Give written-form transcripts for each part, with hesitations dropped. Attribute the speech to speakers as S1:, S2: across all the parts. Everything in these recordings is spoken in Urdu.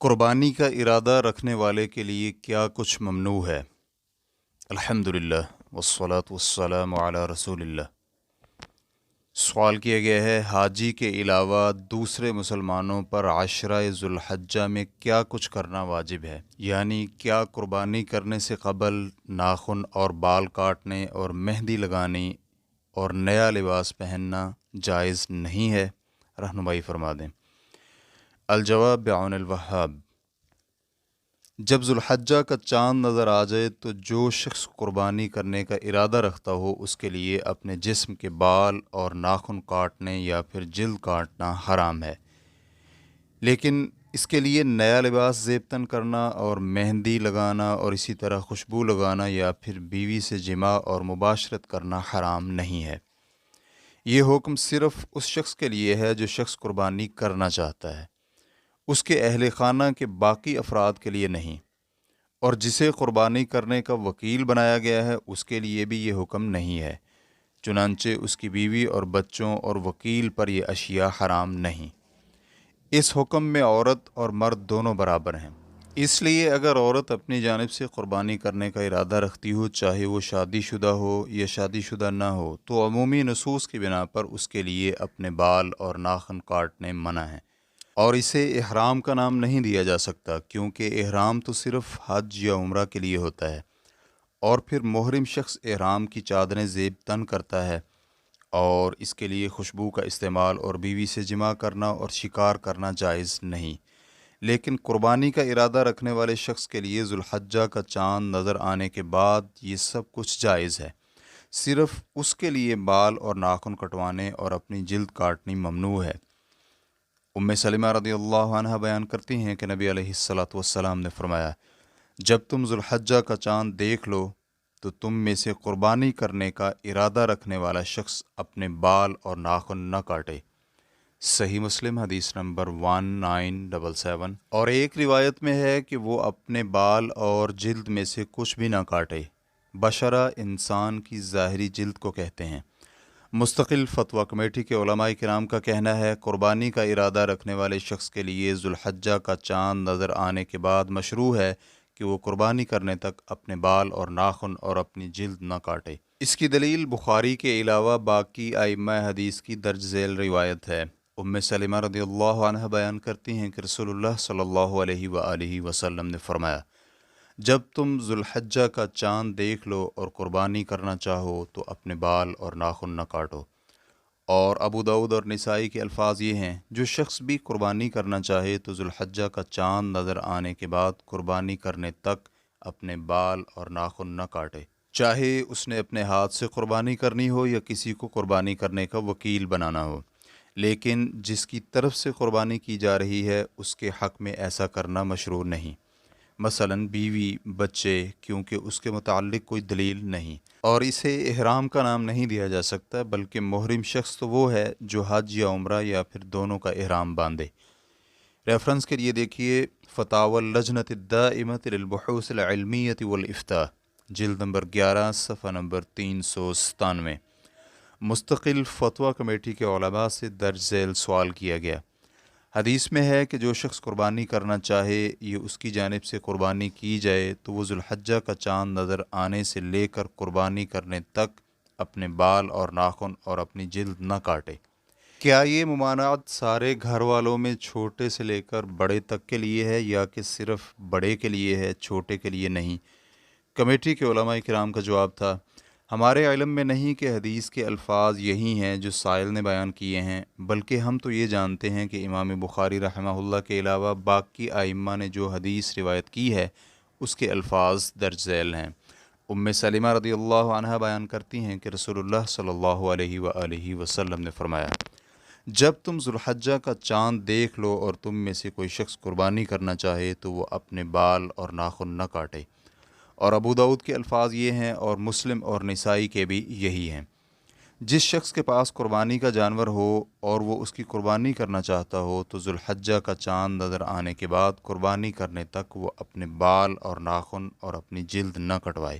S1: قربانی کا ارادہ رکھنے والے کے لیے کیا کچھ ممنوع ہے؟ الحمدللہ والصلاة والسلام علی رسول اللہ۔ سوال کیا گیا ہے، حاجی کے علاوہ دوسرے مسلمانوں پر عشرہ ذو الحجہ میں کیا کچھ کرنا واجب ہے؟ یعنی کیا قربانی کرنے سے قبل ناخن اور بال کاٹنے اور مہندی لگانی اور نیا لباس پہننا جائز نہیں ہے؟ رہنمائی فرما دیں۔ الجواب بعون الوہاب۔ جب ذوالحجہ کا چاند نظر آ جائے تو جو شخص قربانی کرنے کا ارادہ رکھتا ہو اس کے لیے اپنے جسم کے بال اور ناخن کاٹنے یا پھر جلد کاٹنا حرام ہے، لیکن اس کے لیے نیا لباس زیب تن کرنا اور مہندی لگانا اور اسی طرح خوشبو لگانا یا پھر بیوی سے جماع اور مباشرت کرنا حرام نہیں ہے۔ یہ حکم صرف اس شخص کے لیے ہے جو شخص قربانی کرنا چاہتا ہے، اس کے اہل خانہ کے باقی افراد کے لیے نہیں، اور جسے قربانی کرنے کا وکیل بنایا گیا ہے اس کے لیے بھی یہ حکم نہیں ہے، چنانچہ اس کی بیوی اور بچوں اور وکیل پر یہ اشیاء حرام نہیں۔ اس حکم میں عورت اور مرد دونوں برابر ہیں، اس لیے اگر عورت اپنی جانب سے قربانی کرنے کا ارادہ رکھتی ہو، چاہے وہ شادی شدہ ہو یا شادی شدہ نہ ہو، تو عمومی نصوص کی بنا پر اس کے لیے اپنے بال اور ناخن کاٹنے منع ہیں، اور اسے احرام کا نام نہیں دیا جا سکتا، کیونکہ احرام تو صرف حج یا عمرہ کے لیے ہوتا ہے، اور پھر محرم شخص احرام کی چادریں زیب تن کرتا ہے، اور اس کے لیے خوشبو کا استعمال اور بیوی سے جماع کرنا اور شکار کرنا جائز نہیں۔ لیکن قربانی کا ارادہ رکھنے والے شخص کے لیے ذوالحجہ کا چاند نظر آنے کے بعد یہ سب کچھ جائز ہے، صرف اس کے لیے بال اور ناخن کٹوانے اور اپنی جلد کاٹنی ممنوع ہے۔ ام سلمہ رضی اللہ عنہ بیان کرتی ہیں کہ نبی علیہ الصلاۃ والسلام نے فرمایا، جب تم ذوالحجہ کا چاند دیکھ لو تو تم میں سے قربانی کرنے کا ارادہ رکھنے والا شخص اپنے بال اور ناخن نہ کاٹے۔ صحیح مسلم حدیث نمبر 1977۔ اور ایک روایت میں ہے کہ وہ اپنے بال اور جلد میں سے کچھ بھی نہ کاٹے۔ بشرہ انسان کی ظاہری جلد کو کہتے ہیں۔ مستقل فتویٰ کمیٹی کے علماء کرام کا کہنا ہے، قربانی کا ارادہ رکھنے والے شخص کے لیے ذوالحجہ کا چاند نظر آنے کے بعد مشروع ہے کہ وہ قربانی کرنے تک اپنے بال اور ناخن اور اپنی جلد نہ کاٹے۔ اس کی دلیل بخاری کے علاوہ باقی ائمہ حدیث کی درج ذیل روایت ہے۔ ام سلمہ رضی اللہ عنہ بیان کرتی ہیں کہ رسول اللہ صلی اللہ علیہ وآلہ وسلم نے فرمایا، جب تم ذوالحجہ کا چاند دیکھ لو اور قربانی کرنا چاہو تو اپنے بال اور ناخن نہ کاٹو۔ اور ابو داؤد اور نسائی کے الفاظ یہ ہیں، جو شخص بھی قربانی کرنا چاہے تو ذوالحجہ کا چاند نظر آنے کے بعد قربانی کرنے تک اپنے بال اور ناخن نہ کاٹے، چاہے اس نے اپنے ہاتھ سے قربانی کرنی ہو یا کسی کو قربانی کرنے کا وکیل بنانا ہو، لیکن جس کی طرف سے قربانی کی جا رہی ہے اس کے حق میں ایسا کرنا مشروع نہیں، مثلاً بیوی، بچے، کیونکہ اس کے متعلق کوئی دلیل نہیں، اور اسے احرام کا نام نہیں دیا جا سکتا، بلکہ محرم شخص تو وہ ہے جو حج یا عمرہ یا پھر دونوں کا احرام باندھے۔ ریفرنس کے لیے دیکھیے فتاوی اللجنۃ الدائمۃ للبحوث العلمیۃ والافتاء، جلد نمبر 11، صفحہ نمبر 397۔ مستقل فتویٰ کمیٹی کے علماء سے درج ذیل سوال کیا گیا، حدیث میں ہے کہ جو شخص قربانی کرنا چاہے یہ اس کی جانب سے قربانی کی جائے تو وہ ذوالحجہ کا چاند نظر آنے سے لے کر قربانی کرنے تک اپنے بال اور ناخن اور اپنی جلد نہ کاٹے۔ کیا یہ ممانعت سارے گھر والوں میں چھوٹے سے لے کر بڑے تک کے لیے ہے یا کہ صرف بڑے کے لیے ہے، چھوٹے کے لیے نہیں؟ کمیٹی کے علماء کرام کا جواب تھا، ہمارے علم میں نہیں کہ حدیث کے الفاظ یہی ہیں جو سائل نے بیان کیے ہیں، بلکہ ہم تو یہ جانتے ہیں کہ امام بخاری رحمہ اللہ کے علاوہ باقی ائمہ نے جو حدیث روایت کی ہے اس کے الفاظ درج ذیل ہیں۔ ام سلمہ رضی اللہ عنہ بیان کرتی ہیں کہ رسول اللہ صلی اللہ علیہ وآلہ وسلم نے فرمایا، جب تم ذوالحجہ کا چاند دیکھ لو اور تم میں سے کوئی شخص قربانی کرنا چاہے تو وہ اپنے بال اور ناخن نہ کاٹے۔ اور ابو داؤد کے الفاظ یہ ہیں اور مسلم اور نسائی کے بھی یہی ہیں، جس شخص کے پاس قربانی کا جانور ہو اور وہ اس کی قربانی کرنا چاہتا ہو تو ذوالحجہ کا چاند نظر آنے کے بعد قربانی کرنے تک وہ اپنے بال اور ناخن اور اپنی جلد نہ کٹوائے،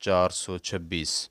S1: 426।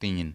S1: 3।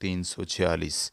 S1: 346।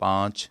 S1: 5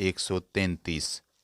S1: 133।